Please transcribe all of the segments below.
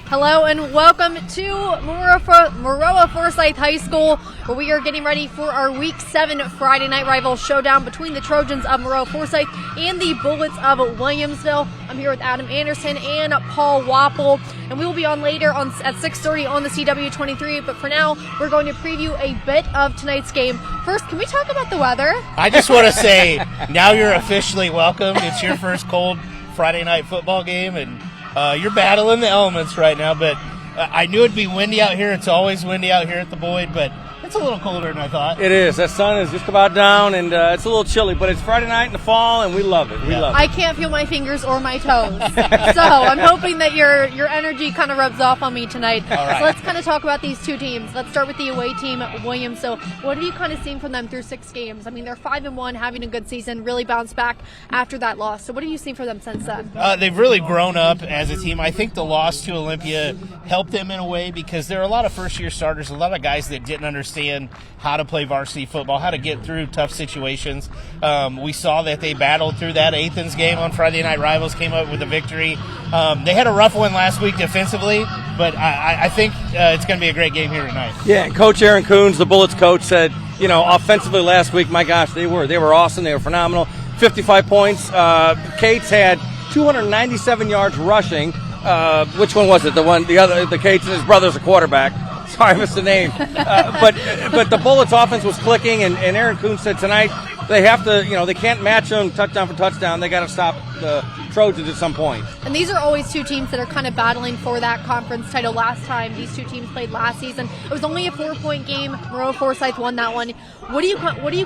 Hello and welcome to Maroa Forsyth High School, where we are getting ready for our Week 7 Friday night rival showdown between the Trojans of Maroa Forsyth and the Bullets of Williamsville. I'm here with Adam Anderson and Paul Wapple, and we will be on later at 6:30 on the CW23, but for now, we're going to preview a bit of tonight's game. First, can we talk about the weather? I just want to say, now you're officially welcome. It's your first cold Friday night football game, and you're battling the elements right now, but I knew it'd be windy out here. It's always windy out here at the Boyd, but it's a little colder than I thought. It is. That sun is just about down, and it's a little chilly, but it's Friday night in the fall, and we love it. We love it. I can't feel my fingers or my toes, so I'm hoping that your energy kind of rubs off on me tonight. All right. So let's kind of talk about these two teams. Let's start with the away team, Williams. So what have you kind of seen from them through 6 games? I mean, they're 5-1, having a good season, really bounced back after that loss. So what have you seen from them since then? They've really grown up as a team. I think the loss to Olympia helped them in a way because there are a lot of first-year starters, a lot of guys that didn't understand how to play varsity football, how to get through tough situations. We saw that they battled through that Athens game on Friday Night Rivals, came up with a victory. They had a rough one last week defensively, but I think it's going to be a great game here tonight. Yeah, and Coach Aaron Coons, the Bullets coach, said, you know, offensively last week, my gosh, they were awesome. They were phenomenal. 55 points. Cates had 297 yards rushing. Which one was it? The Cates and his brother's a quarterback. Sorry, I missed the name. But the Bullets offense was clicking, and Aaron Coons said tonight they have to, they can't match them touchdown for touchdown. They got to stop the Trojans at some point. And these are always two teams that are kind of battling for that conference title. Last time these two teams played last season, it was only a 4-point game. Maroa Forsyth won that one. What are you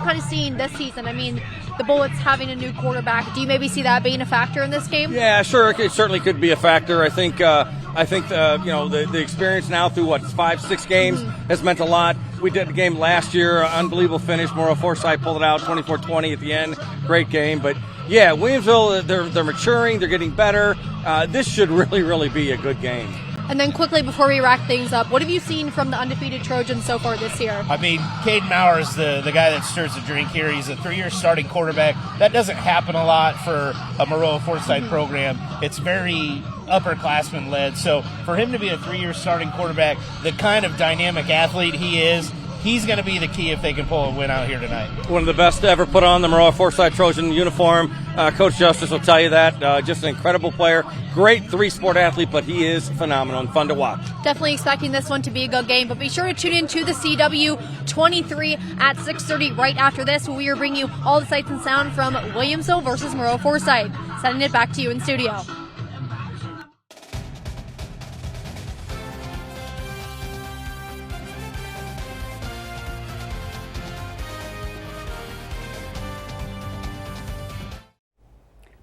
kind of seeing this season? I mean, the Bullets having a new quarterback. Do you maybe see that being a factor in this game? Yeah, sure. It certainly could be a factor. I think the experience now through 5-6 games has meant a lot. We did the game last year, unbelievable finish. Maroa Forsyth pulled it out 24-20 at the end. Great game, but yeah, Williamsville, they're maturing, they're getting better. This should really be a good game. And then quickly before we wrap things up, what have you seen from the undefeated Trojans so far this year? I mean, Caden Maurer is the guy that stirs the drink here. He's a 3-year starting quarterback. That doesn't happen a lot for a Maroa Forsyth program. It's very upperclassman led. So for him to be a 3-year starting quarterback, the kind of dynamic athlete he is, he's going to be the key if they can pull a win out here tonight. One of the best to ever put on the Maroa Forsyth Trojan uniform. Coach Justice will tell you that. Just an incredible player. Great 3-sport athlete, but he is phenomenal and fun to watch. Definitely expecting this one to be a good game, but be sure to tune in to the CW23 at 6:30 right after this, where we are bringing you all the sights and sound from Williamsville versus Maroa Forsyth. Sending it back to you in studio.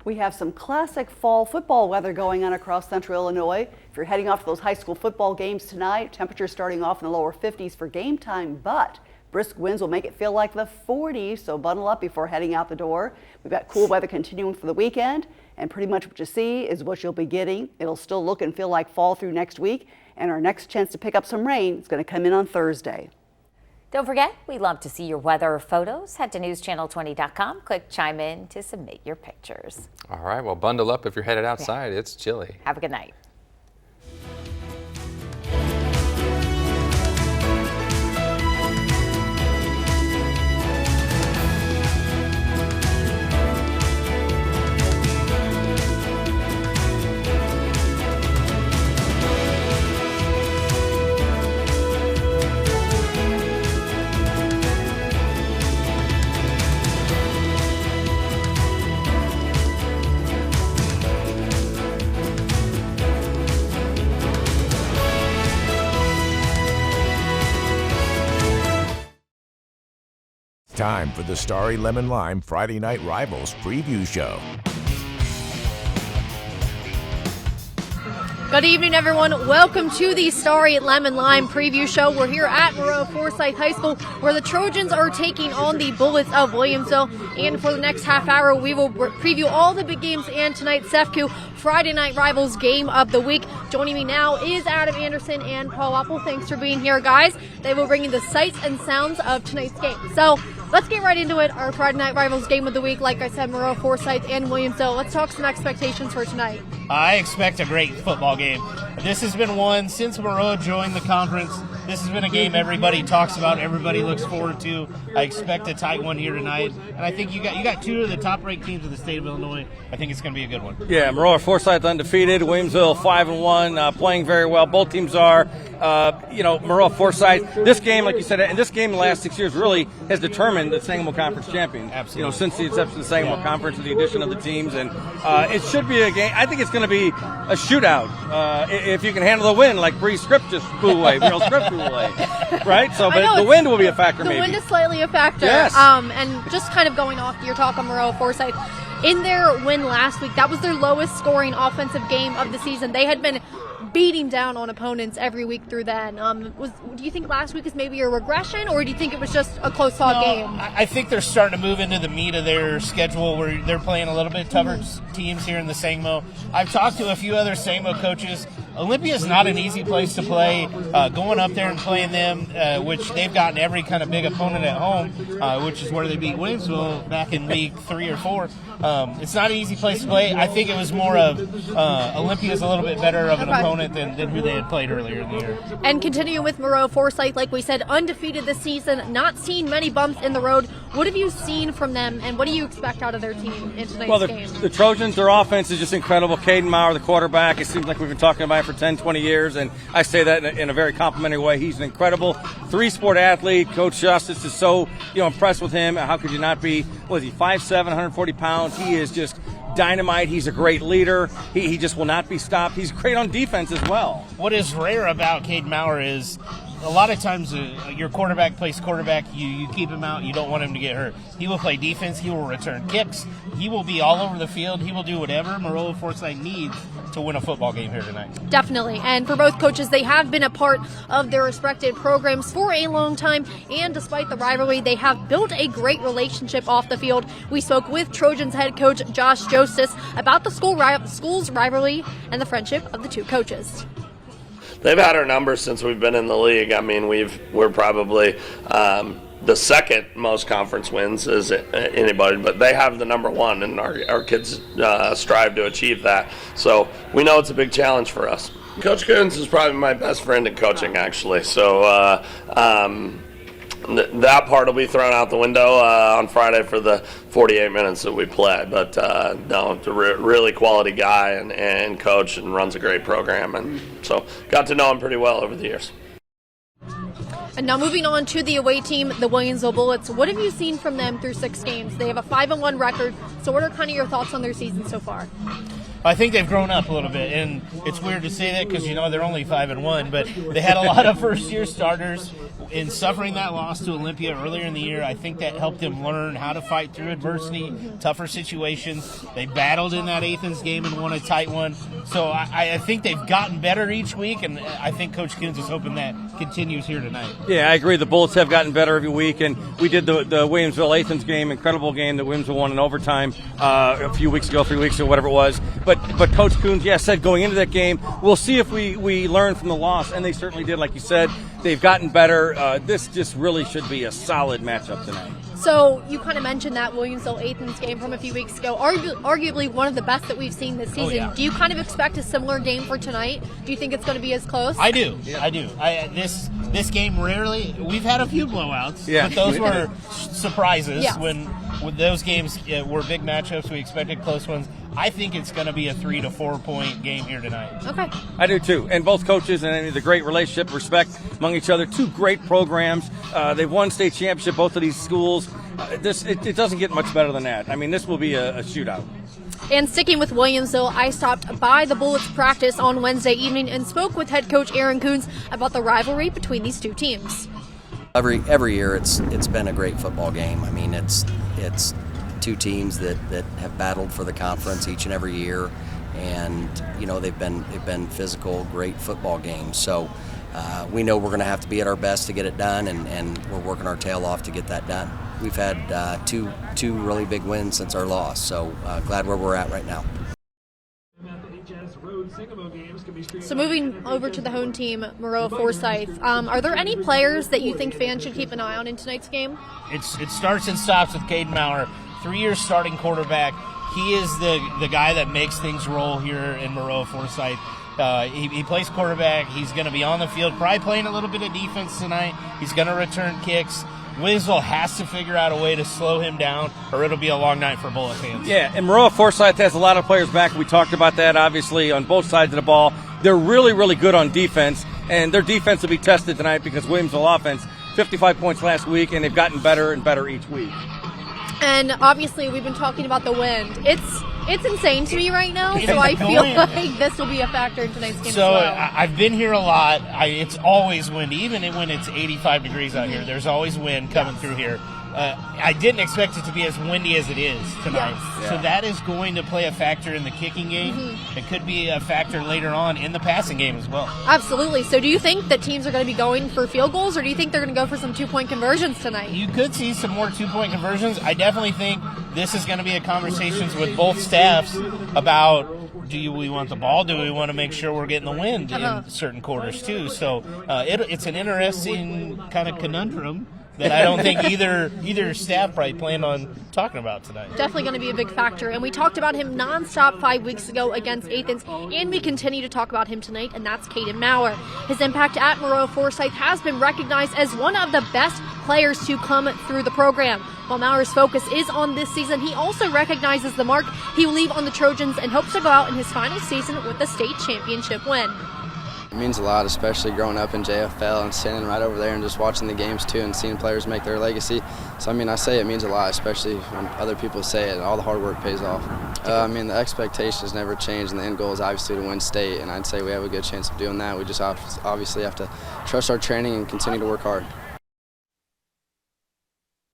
We have some classic fall football weather going on across central Illinois. If you're heading off to those high school football games tonight, temperatures starting off in the lower 50s for game time, but brisk winds will make it feel like the 40s, so bundle up before heading out the door. We've got cool weather continuing for the weekend, and pretty much what you see is what you'll be getting. It'll still look and feel like fall through next week, and our next chance to pick up some rain is going to come in on Thursday. Don't forget, we love to see your weather photos. Head to newschannel20.com. Click Chime In to submit your pictures. All right, well, bundle up if you're headed outside. Yeah. It's chilly. Have a good night. Time for the Starry Lemon Lime Friday Night Rivals preview show. Good evening, everyone. Welcome to the Starry Lemon Lime preview show. We're here at Maroa Forsyth High School, where the Trojans are taking on the Bullets of Williamsville. And for the next half hour, we will preview all the big games and tonight's SEFCU Friday Night Rivals game of the week. Joining me now is Adam Anderson and Paul Wapple. Thanks for being here, guys. They will bring you the sights and sounds of tonight's game. So let's get right into it. Our Friday Night Rivals game of the week, like I said, Maroa Forsyth and Williamsville. Let's talk some expectations for tonight. I expect a great football game. This has been one since Moreau joined the conference. This has been a game everybody talks about, everybody looks forward to. I expect a tight one here tonight, and I think you got two of the top-ranked teams in the state of Illinois. I think it's going to be a good one. Yeah, Moreau Forsyth undefeated, Williamsville 5-1, playing very well. Both teams are. Moreau Forsyth. This game, like you said, and this game in the last 6 years really has determined the Sangamon Conference champion. Absolutely. Since the inception of the Sangamon Conference, with the addition of the teams, and it should be a game. I think it's going to be a shootout if you can handle the wind, like Bree Script just flew away, right? So, but the wind will be a factor. The maybe wind is slightly a factor. Yes. And just kind of going off your talk on Moreau Forsyth. In their win last week, that was their lowest scoring offensive game of the season. They had been beating down on opponents every week through then. Do you think last week is maybe a regression, or do you think it was just a close-fought game? I think they're starting to move into the meat of their schedule where they're playing a little bit tougher teams here in the Sangamo. I've talked to a few other Sangamo coaches. Olympia is not an easy place to play. Going up there and playing them, which they've gotten every kind of big opponent at home, which is where they beat Williamsville back in League 3 or 4. It's not an easy place to play. I think it was more of Olympia's a little bit better of an opponent than who they had played earlier in the year. And continuing with Moreau Forsyth, like we said, undefeated this season, not seen many bumps in the road. What have you seen from them, and what do you expect out of their team in tonight's game? The Trojans, their offense is just incredible. Caden Maurer, the quarterback, it seems like we've been talking about it for 10, 20 years, and I say that in a very complimentary way. He's an incredible three-sport athlete. Coach Justice is so impressed with him. How could you not be? What is he, 5'7", 140 pounds? He is just dynamite. He's a great leader. He just will not be stopped. He's great on defense as well. What is rare about Caden Maurer is a lot of times your quarterback plays quarterback. You keep him out. You don't want him to get hurt. He will play defense. He will return kicks. He will be all over the field. He will do whatever Moreau Forsyth needs to win a football game here tonight. Definitely. And for both coaches, they have been a part of their respective programs for a long time. And despite the rivalry, they have built a great relationship off the field. We spoke with Trojans head coach Josh Jostis about the school's rivalry and the friendship of the two coaches. They've had our numbers since we've been in the league. I mean, we're probably the second most conference wins as anybody, but they have the number one, and our kids strive to achieve that. So we know it's a big challenge for us. Coach Coons is probably my best friend in coaching, actually. So that part will be thrown out the window on Friday for the 48 minutes that we play. But no, a really quality guy and coach, and runs a great program. And so got to know him pretty well over the years. And now moving on to the away team, the Williamsville Bullets. What have you seen from them through 6 games? They have a 5-1 record. So what are kind of your thoughts on their season so far? I think they've grown up a little bit, and it's weird to say that because they're only 5-1, but they had a lot of first-year starters. In suffering that loss to Olympia earlier in the year, I think that helped them learn how to fight through adversity, tougher situations. They battled in that Athens game and won a tight one. So I think they've gotten better each week, and I think Coach Coons is hoping that continues here tonight. Yeah, I agree. The Bullets have gotten better every week, and we did the Williamsville Athens game, incredible game that Williamsville won in overtime a few weeks ago, 3 weeks ago, whatever it was. But Coach Coons, said going into that game, we'll see if we learn from the loss, and they certainly did. Like you said, they've gotten better. This just really should be a solid matchup tonight. So you kind of mentioned that Williamsville Athens game from a few weeks ago, arguably one of the best that we've seen this season. Oh, yeah. Do you kind of expect a similar game for tonight? Do you think it's going to be as close? I do. This game rarely. We've had a few blowouts, but those were surprises. Yes. When those games were big matchups, we expected close ones. I think it's going to be a 3 to 4 point game here tonight. Okay. I do too. And both coaches and the great relationship, respect among each other. 2 great programs. They've won state championship, both of these schools. It doesn't get much better than that. I mean, this will be a shootout. And sticking with Williamsville, I stopped by the Bullets practice on Wednesday evening and spoke with head coach Aaron Coons about the rivalry between these two teams. Every year it's been a great football game. I mean, it's 2 teams that have battled for the conference each and every year, and they've been physical, great football games. So we know we're going to have to be at our best to get it done, and we're working our tail off to get that done. We've had two really big wins since our loss, so glad where we're at right now. So moving over to the home team, Moreau Forsyth, are there any players that you think fans should keep an eye on in tonight's game? It starts and stops with Caden Maurer, 3 years starting quarterback. he is the guy that makes things roll here in Maroa Forsyth. He plays quarterback. He's going to be on the field, probably playing a little bit of defense tonight. He's going to return kicks. Williamsville has to figure out a way to slow him down, or it'll be a long night for Bullet fans. Yeah, and Maroa Forsyth has a lot of players back. We talked about that, obviously, on both sides of the ball. They're really, really good on defense, and their defense will be tested tonight because Williamsville offense, 55 points last week, and they've gotten better and better each week. And obviously, we've been talking about the wind. It's insane to me right now, so I feel like this will be a factor in tonight's game as well. I've been here a lot. It's always windy, even when it's 85 degrees out here. There's always wind coming through here. I didn't expect it to be as windy as it is tonight. Yes. So that is going to play a factor in the kicking game. It could be a factor later on in the passing game as well. Absolutely. So do you think that teams are going to be going for field goals, or do you think they're going to go for some two-point conversions tonight? You could see some more two-point conversions. I definitely think this is going to be a conversations with both staffs about, do we want the ball? Do we want to make sure we're getting the wind in certain quarters too? So it's an interesting kind of conundrum that I don't think either staff probably planned on talking about tonight. Definitely going to be a big factor. And we talked about him nonstop 5 weeks ago against Athens, and we continue to talk about him tonight, and that's Caden Maurer. His impact at Maroa Forsyth has been recognized as one of the best players to come through the program. While Maurer's focus is on this season, he also recognizes the mark he will leave on the Trojans and hopes to go out in his final season with a state championship win. It means a lot, especially growing up in JFL and standing right over there and just watching the games too and seeing players make their legacy. So, I say it means a lot, especially when other people say it. All the hard work pays off. The expectations never change, and the end goal is obviously to win state, and I'd say we have a good chance of doing that. We just obviously have to trust our training and continue to work hard.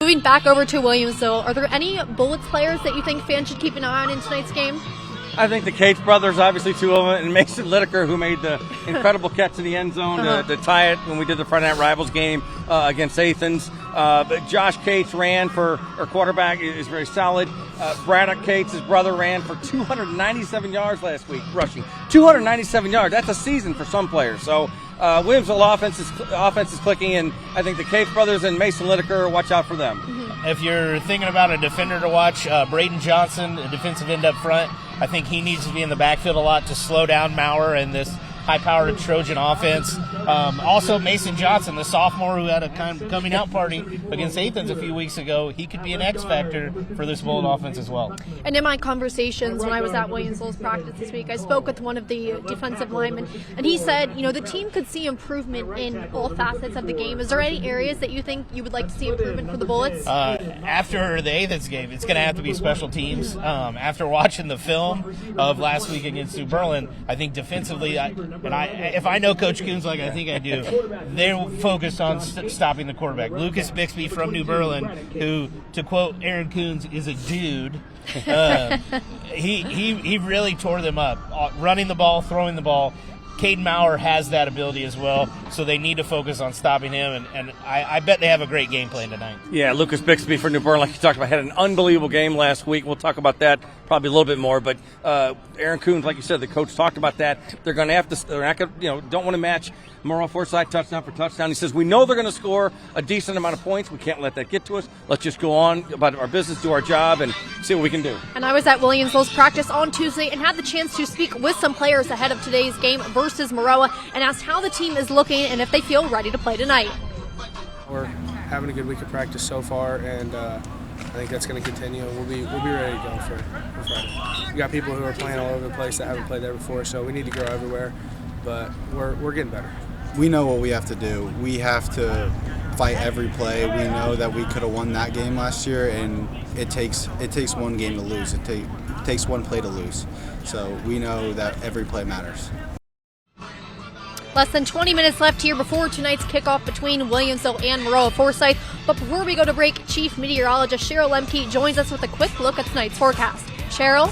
Moving back over to Williamsville, are there any Bullets players that you think fans should keep an eye on in tonight's game? I think the Cates brothers, obviously two of them, and Mason Lideker, who made the incredible catch in the end zone to tie it when we did the Friday Night Rivals game against Athens. But Josh Cates ran for, our quarterback is very solid. Braddock Cates, his brother, ran for 297 yards last week, rushing. 297 yards. That's a season for some players. So Williamsville offense is clicking, and I think the Cates brothers and Mason Lideker, watch out for them. If you're thinking about a defender to watch, Braden Johnson, a defensive end up front, I think he needs to be in the backfield a lot to slow down Maurer and this high-powered Trojan offense. Also, Mason Johnson, the sophomore who had a coming out party against Athens a few weeks ago, he could be an X factor for this Bullet offense as well. And in my conversations when I was at Williamsville's practice this week, I spoke with one of the defensive linemen, and he said, the team could see improvement in all facets of the game. Is there any areas that you think you would like to see improvement for the Bullets? After the Athens game, it's going to have to be special teams. After watching the film of last week against New Berlin, I think defensively, if I know Coach Coons like I think I do, they're focused on stopping the quarterback. Lucas Bixby from New Berlin, who, to quote Aaron Coons, is a dude. He really tore them up, running the ball, throwing the ball. Caden Maurer has that ability as well, so they need to focus on stopping him, and I bet they have a great game plan tonight. Yeah, Lucas Bixby for New Berlin, like you talked about, had an unbelievable game last week. We'll talk about that probably a little bit more, but Aaron Coons, like you said, the coach talked about that. They're going to have to, they're not going to, don't want to match Maroa Forsyth touchdown for touchdown. He says, we know they're going to score a decent amount of points. We can't let that get to us. Let's just go on about our business, do our job, and see what we can do. And I was at Williamsville's practice on Tuesday and had the chance to speak with some players ahead of today's game versus Maroa and asked how the team is looking and if they feel ready to play tonight. We're having a good week of practice so far, and I think that's going to continue. We'll be ready to go for Friday. We got people who are playing all over the place that haven't played there before, so we need to grow everywhere, but we're getting better. We know what we have to do. We have to fight every play. We know that we could have won that game last year, and it takes one game to lose. It takes one play to lose. So we know that every play matters. Less than 20 minutes left here before tonight's kickoff between Williamsville and Maroa Forsyth. But before we go to break, Chief Meteorologist Cheryl Lemke joins us with a quick look at tonight's forecast. Cheryl?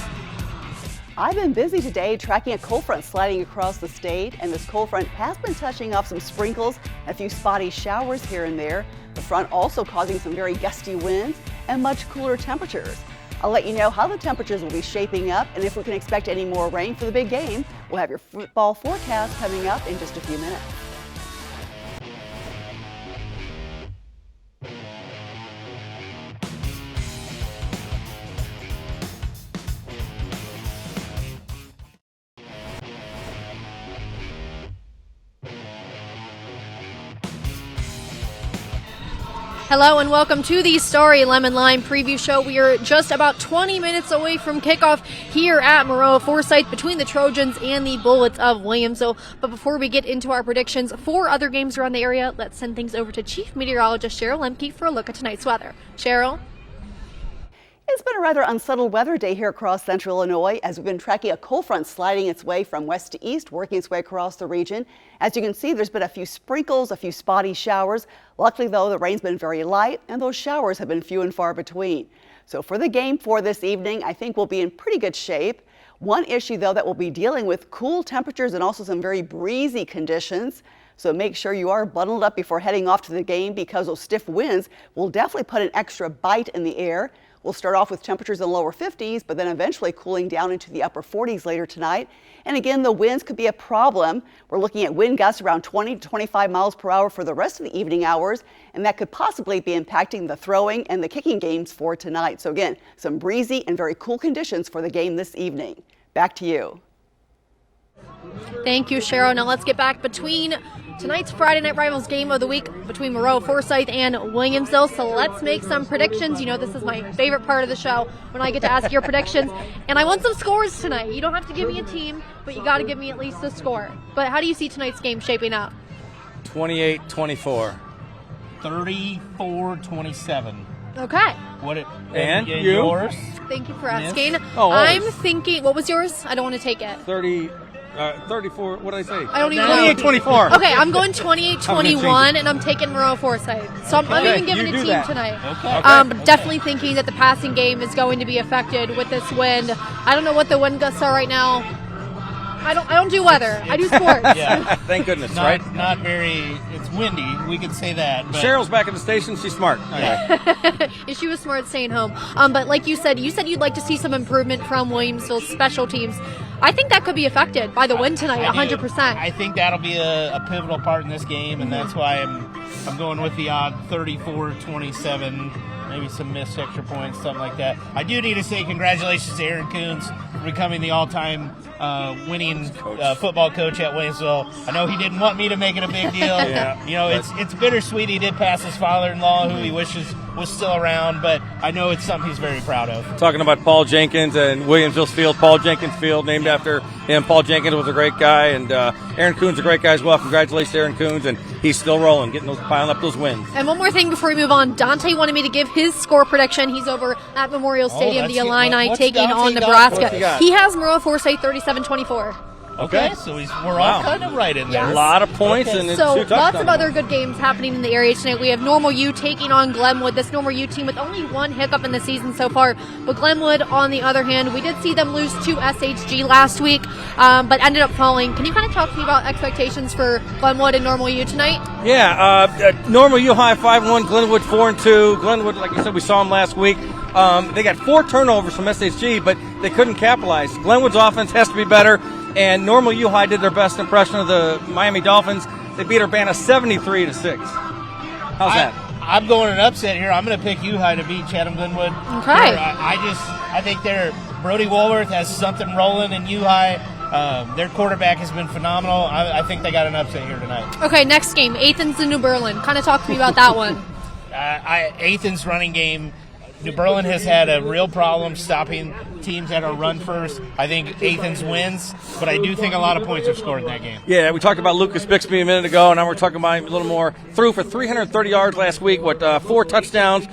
I've been busy today tracking a cold front sliding across the state, and this cold front has been touching off some sprinkles, a few spotty showers here and there. The front also causing some very gusty winds and much cooler temperatures. I'll let you know how the temperatures will be shaping up and if we can expect any more rain for the big game. We'll have your football forecast coming up in just a few minutes. Hello and welcome to the Starry Lemon Lime preview show. We are just about 20 minutes away from kickoff here at Moreau Forsyth between the Trojans and the Bullets of Williamsville. But before we get into our predictions for other games around the area, let's send things over to Chief Meteorologist Cheryl Lemke for a look at tonight's weather. Cheryl? It's been a rather unsettled weather day here across central Illinois as we've been tracking a cold front sliding its way from west to east, working its way across the region. As you can see, there's been a few sprinkles, a few spotty showers. Luckily, though, the rain's been very light and those showers have been few and far between. So for the game for this evening, I think we'll be in pretty good shape. One issue, though, that we'll be dealing with cool temperatures and also some very breezy conditions. So make sure you are bundled up before heading off to the game because those stiff winds will definitely put an extra bite in the air. We'll start off with temperatures in the lower 50s, but then eventually cooling down into the upper 40s later tonight. And again, the winds could be a problem. We're looking at wind gusts around 20 to 25 miles per hour for the rest of the evening hours, and that could possibly be impacting the throwing and the kicking games for tonight. So again, some breezy and very cool conditions for the game this evening. Back to you. Thank you, Cheryl. Now let's get back between tonight's Friday Night Rivals game of the week between Moreau Forsyth and Williamsville. So let's make some predictions. You know, this is my favorite part of the show when I get to ask your predictions. And I want some scores tonight. You don't have to give me a team, but you got to give me at least a score. But how do you see tonight's game shaping up? 28-24. 34-27. Okay. And you? Yours? Thank you for asking. Oh, I'm thinking, what was yours? I don't want to take it. 34, what did I say? I don't even know. 28-24. Okay, I'm going 28-21, and I'm taking Moreau Forsyth. So I'm even giving a team tonight. Okay. But definitely thinking that the passing game is going to be affected with this wind. I don't know what the wind gusts are right now. I don't do weather. I do sports. Yeah. Thank goodness, Not, right? Not very, it's windy. We could say that. But Cheryl's back at the station. She's smart. Yeah, she was smart staying home. But like you said you'd like to see some improvement from Williamsville's special teams. I think that could be affected by the wind tonight, 100%. I think that'll be a pivotal part in this game, and that's why I'm going with the odd 34-27, maybe some missed extra points, something like that. I do need to say congratulations to Aaron Coons for becoming the all-time winning football coach at Williamsville. I know he didn't want me to make it a big deal. Yeah. You know, it's bittersweet. He did pass his father-in-law, who he wishes was still around, but I know it's something he's very proud of. Talking about Paul Jenkins and Williamsville's field, Paul Jenkins Field, named after him. Paul Jenkins was a great guy, and Aaron Coons a great guy as well. Congratulations to Aaron Coons, and he's still rolling, piling up those wins. And one more thing before we move on, Dante wanted me to give his score prediction. He's over at Memorial Stadium, the Illini taking on Nebraska. He has Moreau Forsyth 37-24. Okay, so we're all kind of right in there. A lot of points and it's so two touchdowns. lots of other good games happening in the area tonight. We have Normal U taking on Glenwood. This Normal U team with only one hiccup in the season so far. But Glenwood, on the other hand, we did see them lose to SHG last week, but ended up falling. Can you kind of talk to me about expectations for Glenwood and Normal U tonight? Yeah, Normal U high 5-1, Glenwood 4-2. Glenwood, like you said, we saw them last week. They got 4 turnovers from SHG, but they couldn't capitalize. Glenwood's offense has to be better. And Normal U High did their best impression of the Miami Dolphins. They beat Urbana 73-6. How's that? I'm going an upset here. I'm going to pick U High to beat Chatham Glenwood. Okay. I think Brody Woolworth has something rolling in U High. Their quarterback has been phenomenal. I think they got an upset here tonight. Okay, next game, Athens and New Berlin. Kind of talk to me about that one. Athens' running game. New Berlin has had a real problem stopping teams that are run first. I think Athens wins, but I do think a lot of points are scored in that game. Yeah, we talked about Lucas Bixby a minute ago, and now we're talking about him a little more. Threw for 330 yards last week, 3 touchdowns,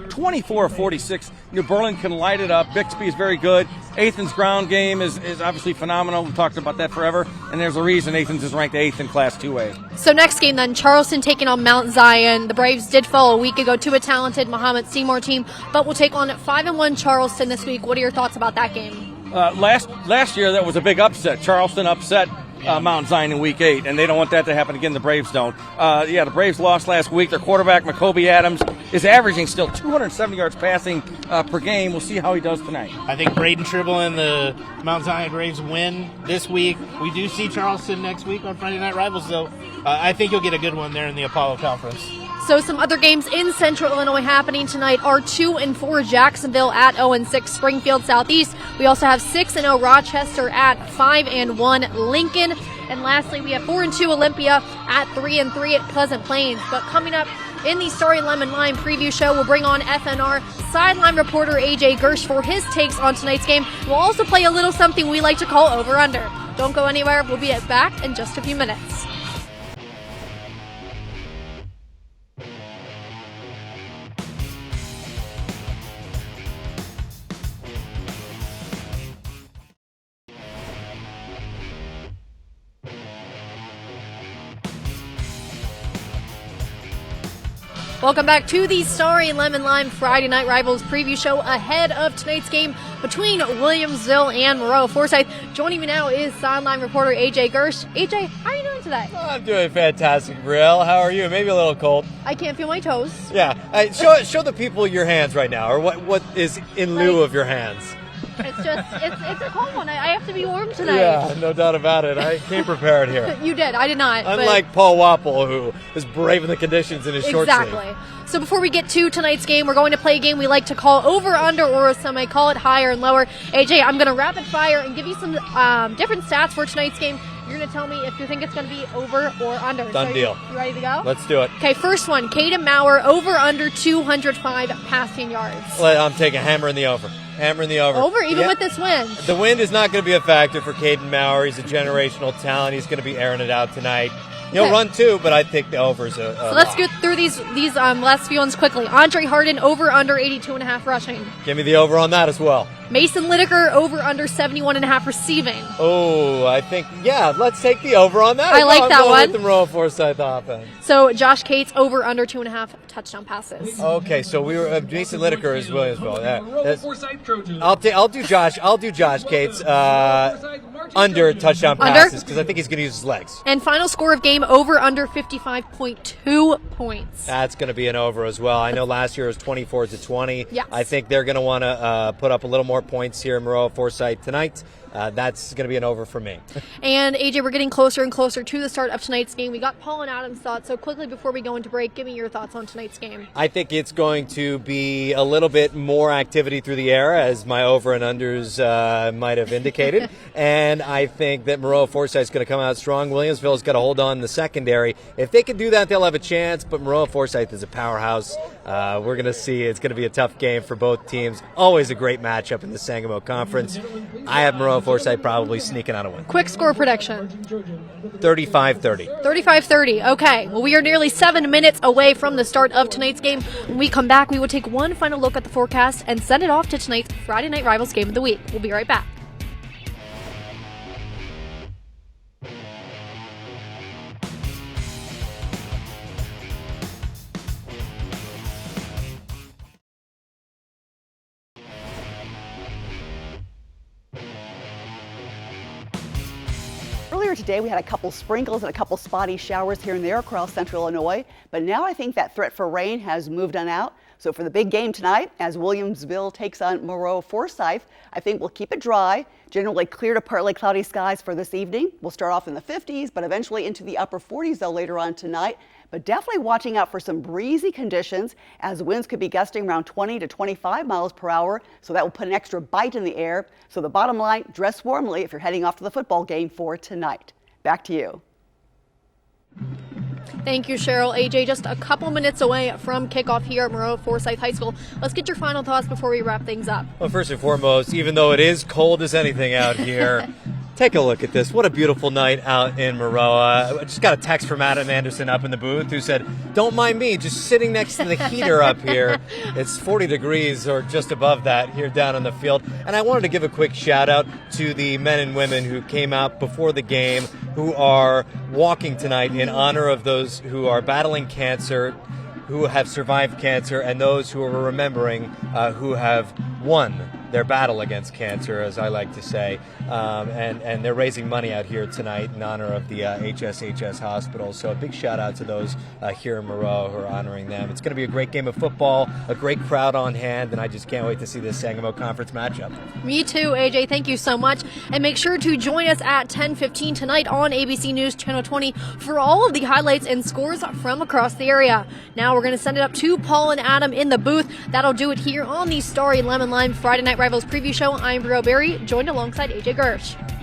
24 of 46. New Berlin can light it up. Bixby is very good. Athens' ground game is obviously phenomenal. We've talked about that forever, and there's a reason Athens is ranked 8th in Class 2A. So next game then, Charleston taking on Mount Zion. The Braves did fall a week ago to a talented Muhammad Seymour team, but will take on 5-1 Charleston this week. What are your thoughts about that game? Last year, that was a big upset. Charleston upset Mount Zion in Week 8, and they don't want that to happen again. The Braves don't. The Braves lost last week. Their quarterback, Macoby Adams, is averaging still 270 yards passing per game. We'll see how he does tonight. I think Braden Tribble and the Mount Zion Braves win this week. We do see Charleston next week on Friday Night Rivals, though. I think you'll get a good one there in the Apollo Conference. So some other games in Central Illinois happening tonight are 2-4 Jacksonville at 0-6 Springfield Southeast. We also have 6-0 Rochester at 5-1 Lincoln. And lastly, we have 4-2 Olympia at 3-3 at Pleasant Plains. But coming up In the Starry Lemon Lime preview show, we'll bring on FNR sideline reporter AJ Gersh for his takes on tonight's game. We'll also play a little something we like to call Over-Under. Don't go anywhere. We'll be back in just a few minutes. Welcome back to the Starry Lemon Lime Friday Night Rivals preview show ahead of tonight's game between Williamsville and Moreau Forsyth. Joining me now is sideline reporter AJ Gersh. AJ, how are you doing today? I'm doing fantastic, Brielle. How are you? Maybe a little cold. I can't feel my toes. Yeah. Show the people your hands right now, or what is in lieu of your hands. It's a cold one. I have to be warm tonight. Yeah, no doubt about it. I came prepared here. You did. I did not. Unlike Paul Wapple, who is braving the conditions in his short sleeve. Exactly. So before we get to tonight's game, we're going to play a game we like to call over-under, or as some may call it, higher and lower. AJ, I'm going to rapid fire and give you some different stats for tonight's game. You're going to tell me if you think it's going to be over or under. Done deal. You ready to go? Let's do it. Okay, first one. Caden Maurer, over-under 205 passing yards. I'm taking hammer in the over. Hammer in the over. Over, even with this wind. The wind is not going to be a factor for Caden Maurer. He's a generational talent. He's going to be airing it out tonight. He'll run too, but I think the over is a So let's get through these last few ones quickly. Andre Harden, over-under 82.5 rushing. Give me the over on that as well. Mason Lideker, over-under 71.5 receiving. Oh, I think, let's take the over on that. I like that one. With the Moreau Forsyth offense. So Josh Cates, over-under 2.5 touchdown passes. Okay, so we were Mason Lideker as well. I'll do Josh Cates under touchdown passes because I think he's going to use his legs. And final score of game, over-under 55.2 points. That's going to be an over as well. I know last year it was 24-20. Yes. I think they're going to want to put up a little more points here in Moreau Forsyth tonight. That's going to be an over for me. And AJ, we're getting closer and closer to the start of tonight's game. We got Paul and Adam's thoughts. So quickly before we go into break, give me your thoughts on tonight's game. I think it's going to be a little bit more activity through the air, as my over and unders might have indicated. And I think that Moreau Forsyth is going to come out strong. Williamsville's got to hold on in the secondary. If they can do that, they'll have a chance. But Moreau Forsyth is a powerhouse. We're going to see it's going to be a tough game for both teams. Always a great matchup in the Sangamo Conference. I have Moreau Forsyth probably sneaking out a win. Quick score prediction. 35-30. 35-30. Okay. Well, we are nearly 7 minutes away from the start of tonight's game. When we come back, we will take one final look at the forecast and send it off to tonight's Friday Night Rivals game of the week. We'll be right back. Earlier today, we had a couple sprinkles and a couple spotty showers here and there across central Illinois, but now I think that threat for rain has moved on out. So for the big game tonight, as Williamsville takes on Moreau Forsyth, I think we'll keep it dry, generally clear to partly cloudy skies for this evening. We'll start off in the 50s, but eventually into the upper 40s though later on tonight. But definitely watching out for some breezy conditions, as winds could be gusting around 20 to 25 miles per hour, so that will put an extra bite in the air. So the bottom line, dress warmly if you're heading off to the football game for tonight. Back to you. Thank you, Cheryl. AJ, just a couple minutes away from kickoff here at Moreau Forsyth High School. Let's get your final thoughts before we wrap things up. Well, first and foremost, even though it is cold as anything out here, take a look at this. What a beautiful night out in Moreau. I just got a text from Adam Anderson up in the booth who said, don't mind me, just sitting next to the heater up here. It's 40 degrees or just above that here down on the field. And I wanted to give a quick shout out to the men and women who came out before the game, who are walking tonight in honor of those who are battling cancer, who have survived cancer, and those who are remembering who have won their battle against cancer, as I like to say. And they're raising money out here tonight in honor of the HSHS hospital. So a big shout out to those here in Moreau who are honoring them. It's going to be a great game of football, a great crowd on hand, and I just can't wait to see this Sangamo Conference matchup. Me too, AJ. Thank you so much. And make sure to join us at 10:15 tonight on ABC News Channel 20 for all of the highlights and scores from across the area. Now we're going to send it up to Paul and Adam in the booth. That'll do it here on the Starry Lemon Lime Friday Night Rivals preview show. I'm Brielle Berry, joined alongside AJ Gersh.